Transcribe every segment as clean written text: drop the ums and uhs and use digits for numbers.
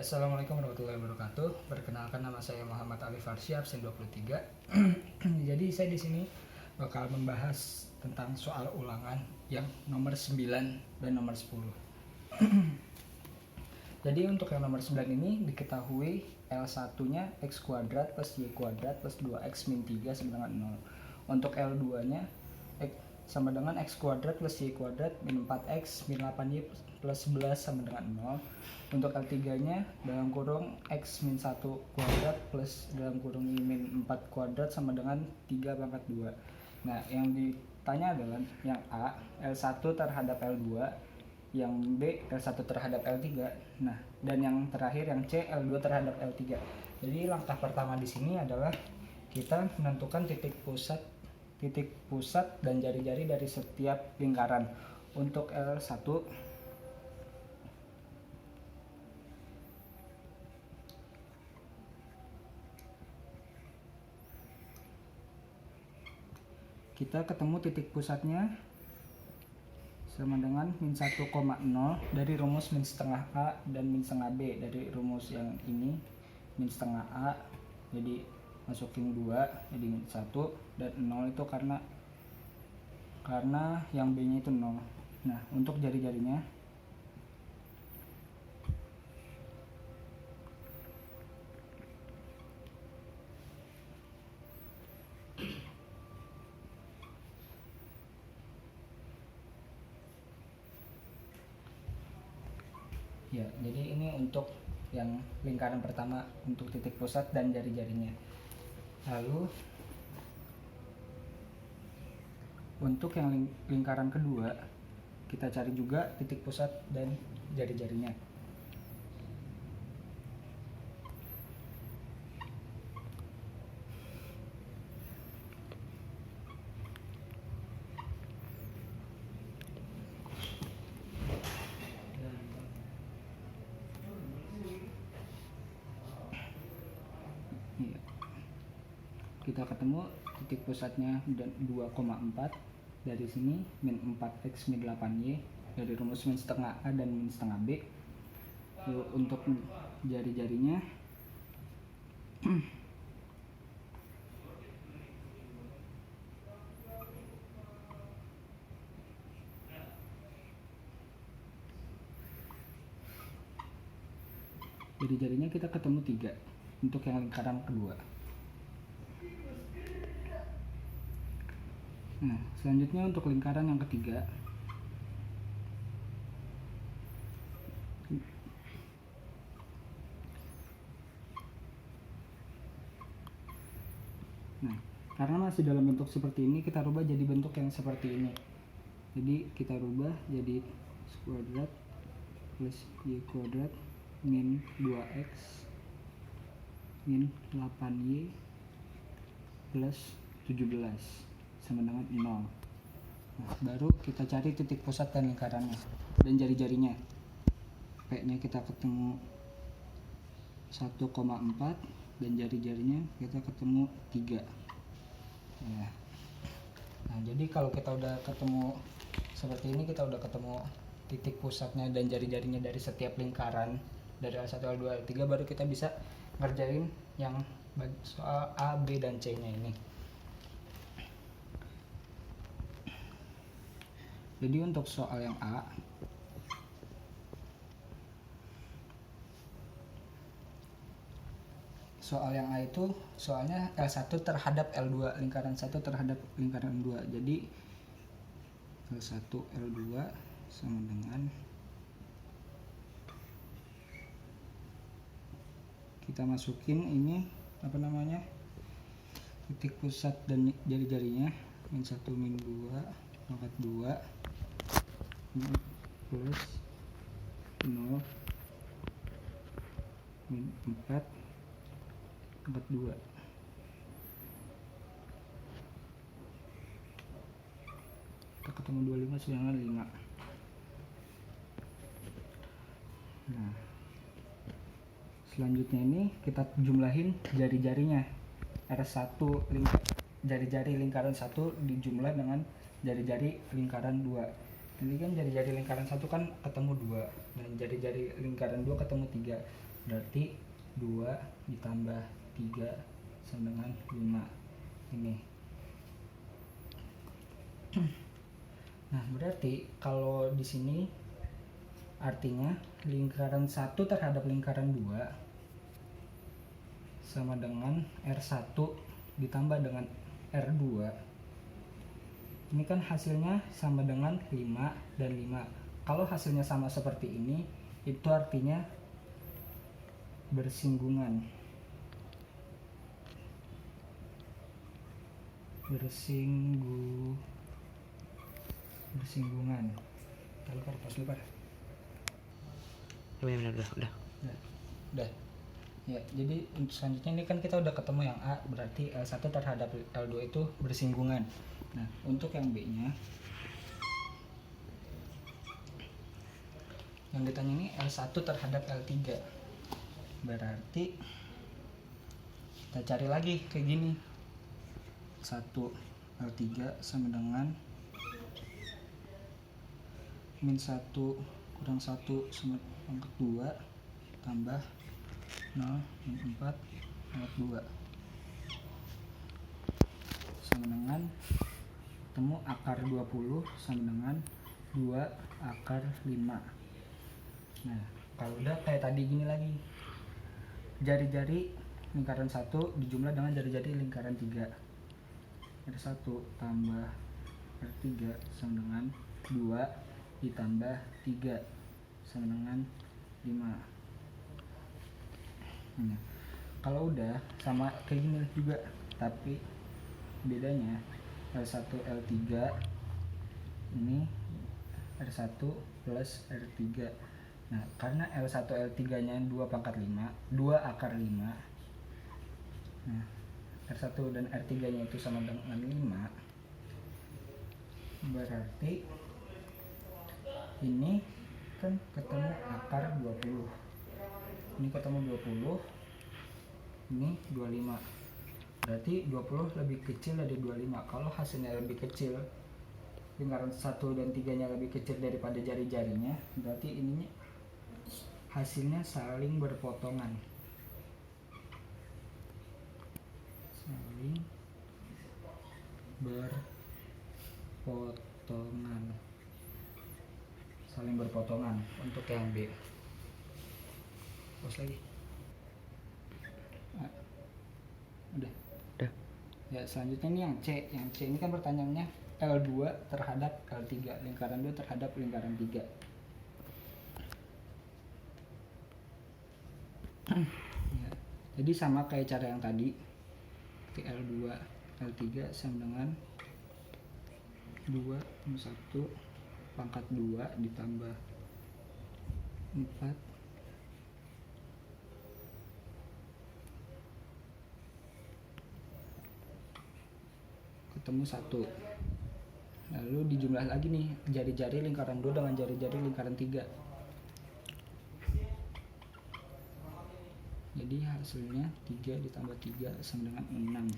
Assalamualaikum warahmatullahi wabarakatuh. Perkenalkan, nama saya Muhammad Ali Farsy, absen 23. Jadi saya di sini bakal membahas tentang soal ulangan yang nomor 9 dan nomor 10. Jadi untuk yang nomor 9 ini diketahui L1-nya X kuadrat plus Y kuadrat plus 2X min 3 sama dengan 0. Untuk L2-nya X sama dengan X kuadrat plus Y kuadrat min 4X min 8Y plus 11 sama dengan 0. Untuk L3-nya dalam kurung X min 1 kuadrat plus dalam kurung Y min 4 kuadrat sama dengan 3 pangkat 2. Nah, yang ditanya adalah yang A, L1 terhadap L2, yang B, L1 terhadap L3. Nah, dan yang terakhir yang C, L2 terhadap L3. Jadi langkah pertama di sini adalah kita menentukan titik pusat dan jari-jari dari setiap lingkaran. Untuk L1 kita ketemu titik pusatnya sama dengan min 1,0 dari rumus min setengah A dan min setengah B. Dari rumus yang ini min setengah A, jadi masukin 2, jadi min 1, dan 0 itu karena yang B nya itu 0. Nah, untuk jari-jarinya ya, jadi ini untuk yang lingkaran pertama untuk titik pusat dan jari-jarinya. Lalu untuk yang lingkaran kedua kita cari juga titik pusat dan jari-jarinya. Kita ketemu titik pusatnya dan 2,4 dari sini min 4X min 8Y dari rumus min setengah A dan min setengah B. Lalu untuk jari-jarinya jari-jarinya kita ketemu 3 untuk yang lingkaran kedua. Nah, selanjutnya untuk lingkaran yang ketiga, nah, karena masih dalam bentuk seperti ini, kita rubah jadi bentuk yang seperti ini. Jadi kita rubah jadi X kuadrat plus Y kuadrat min 2X min 8Y plus 17 sama dengan 0. Nah, baru kita cari titik pusat dan lingkarannya dan jari-jarinya. P nya kita ketemu 1,4 dan jari-jarinya kita ketemu 3 ya. Nah, jadi kalau kita udah ketemu seperti ini, kita udah ketemu titik pusatnya dan jari-jarinya dari setiap lingkaran dari L1, L2, L3, baru kita bisa ngerjain yang soal A, B, dan C nya ini. Jadi untuk soal yang A, itu soalnya L1 terhadap L2, lingkaran 1 terhadap lingkaran 2. Jadi L1 L2 sama dengan, kita masukin ini titik pusat dan jari-jarinya min 1 min 2 pangkat 2 plus 0 min 4 pangkat 2. Kita ketemu 25 sedangkan 5. Nah, selanjutnya ini kita jumlahin jari-jarinya. R1 jari-jari lingkaran 1 dijumlah dengan jari-jari lingkaran 2. Jadi kan jari-jari lingkaran 1 kan ketemu 2 dan jari-jari lingkaran 2 ketemu 3. berarti 2 ditambah 3 sama dengan 5 ini. Nah, berarti kalau di sini artinya lingkaran 1 terhadap lingkaran 2 sama dengan R1 ditambah dengan R2. Ini kan hasilnya sama dengan 5 dan 5. Kalau hasilnya sama seperti ini, itu artinya bersinggungan. Bersinggungan. Kalau pas lebar. Ya benar, udah. Ya, jadi untuk selanjutnya ini kan kita udah ketemu yang A, berarti L1 terhadap L2 itu bersinggungan. Nah, untuk yang B-nya, yang ditanya ini L1 terhadap L3, berarti kita cari lagi kayak gini. 1 L3 sama dengan min 1 kurang 1 sama pangkat 2 tambah 0 min 4 pangkat 2 sama dengan ketemu akar 20 sama dengan 2 akar 5. Nah, kalau udah kayak tadi gini lagi, jari-jari lingkaran 1 dijumlah dengan jari-jari lingkaran 3. R1 tambah R3 sama dengan 2 ditambah 3 sama dengan 5. Nah, kalau udah sama kayak gini juga, tapi bedanya L1 L3 ini R1 plus R3. Nah, karena L1 L3 nya 2 pangkat 5, 2 akar 5. Nah, R1 dan R3 nya itu sama dengan 5, berarti ini kan ketemu akar 20, ini ketemu 20, ini 25, berarti 20 lebih kecil dari 25. Kalau hasilnya lebih kecil, lingkaran 1 dan 3 nya lebih kecil daripada jari-jarinya, berarti ini hasilnya saling berpotongan. Saling berpotongan untuk yang B. Terus lagi. Nah, udah. Ya, selanjutnya ini yang C. Yang C ini kan pertanyaannya L2 terhadap L3, lingkaran 2 terhadap lingkaran 3. Ya, jadi sama kayak cara yang tadi. L2 L3 sama dengan 2 1 pangkat 2 ditambah 4 ketemu 1. Lalu dijumlah lagi nih jari-jari lingkaran 2 dengan jari-jari lingkaran 3. Jadi hasilnya 3 ditambah 3 sama dengan 6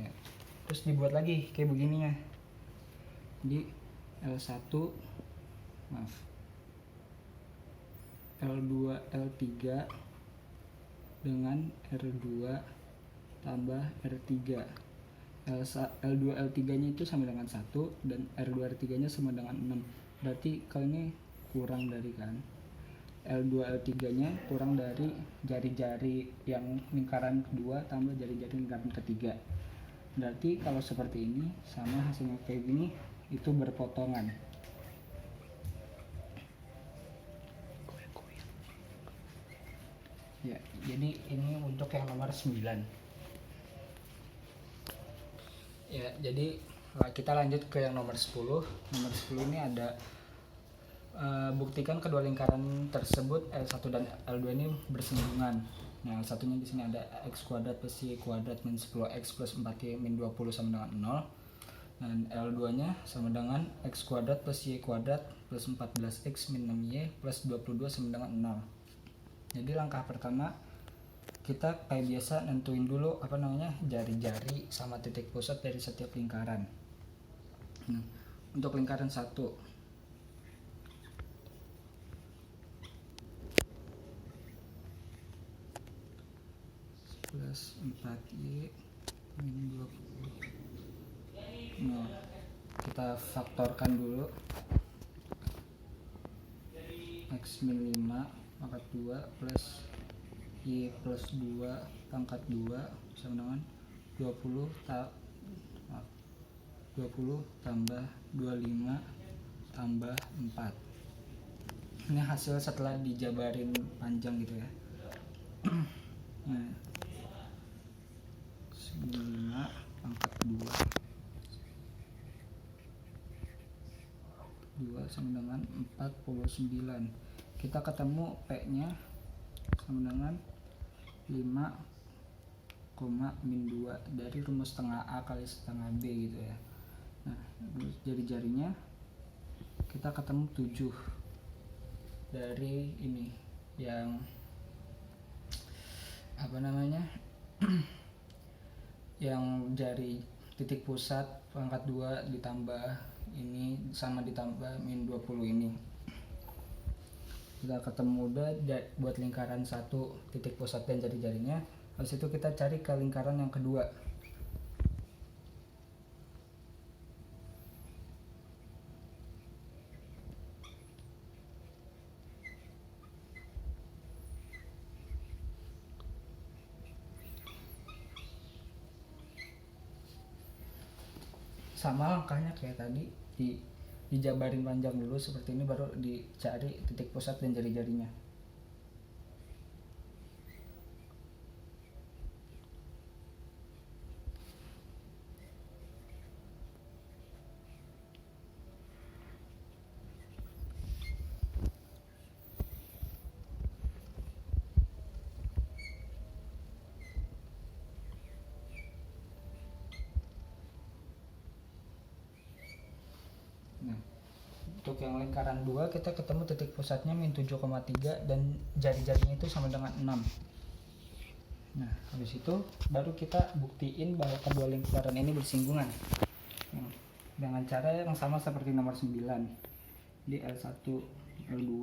ya. Terus dibuat lagi kayak begini ya. Jadi L2 L3 dengan R2 tambah R3. L2 L3 nya itu sama dengan 1 dan R2 R3 nya sama dengan 6. Berarti kalau ini kurang dari kan, L2 L3 nya kurang dari jari-jari yang lingkaran kedua tambah jari-jari lingkaran ketiga. Berarti kalau seperti ini sama hasilnya kayak gini, itu berpotongan. Ya, jadi ini untuk yang nomor 9. Ya, jadi kita lanjut ke yang nomor 10. Nomor 10 ini ada buktikan kedua lingkaran tersebut L1 dan L2 ini bersinggungan. Nah, satunya di sini ada x kuadrat plus y kuadrat min 10x plus 4y min 20 sama dengan 0. Dan L2-nya sama dengan x kuadrat plus y kuadrat plus 14x min 6y plus 22 sama dengan 0. Jadi langkah pertama kita kayak biasa nentuin dulu jari-jari sama titik pusat dari setiap lingkaran. Nah, untuk lingkaran 1, plus 4Y min 20. Nah, kita faktorkan dulu. X min 5 pangkat 2 plus Y plus 2 pangkat 2 sama dengan 20 tambah 25 tambah 4. Ini hasil setelah dijabarin panjang gitu ya. Nah, 5 pangkat 2 sama dengan 49. Kita ketemu P nya sama dengan 5, min 2 dari rumus setengah A kali setengah B gitu ya. Nah, jari-jarinya kita ketemu 7 dari ini yang apa namanya yang jari titik pusat pangkat 2 ditambah ini sama ditambah min 20 ini. Kita ketemu udah buat lingkaran satu titik pusat dan jari-jarinya. Habis itu kita cari ke lingkaran yang kedua. Sama langkahnya kayak tadi, dijabarin panjang dulu seperti ini, baru dicari titik pusat dan jari-jarinya. Nah, untuk yang lingkaran 2 kita ketemu titik pusatnya min 7,3 dan jari-jarinya itu sama dengan 6. Nah, habis itu baru kita buktiin bahwa kedua lingkaran ini bersinggungan dengan cara yang sama seperti nomor 9. Di L1 L2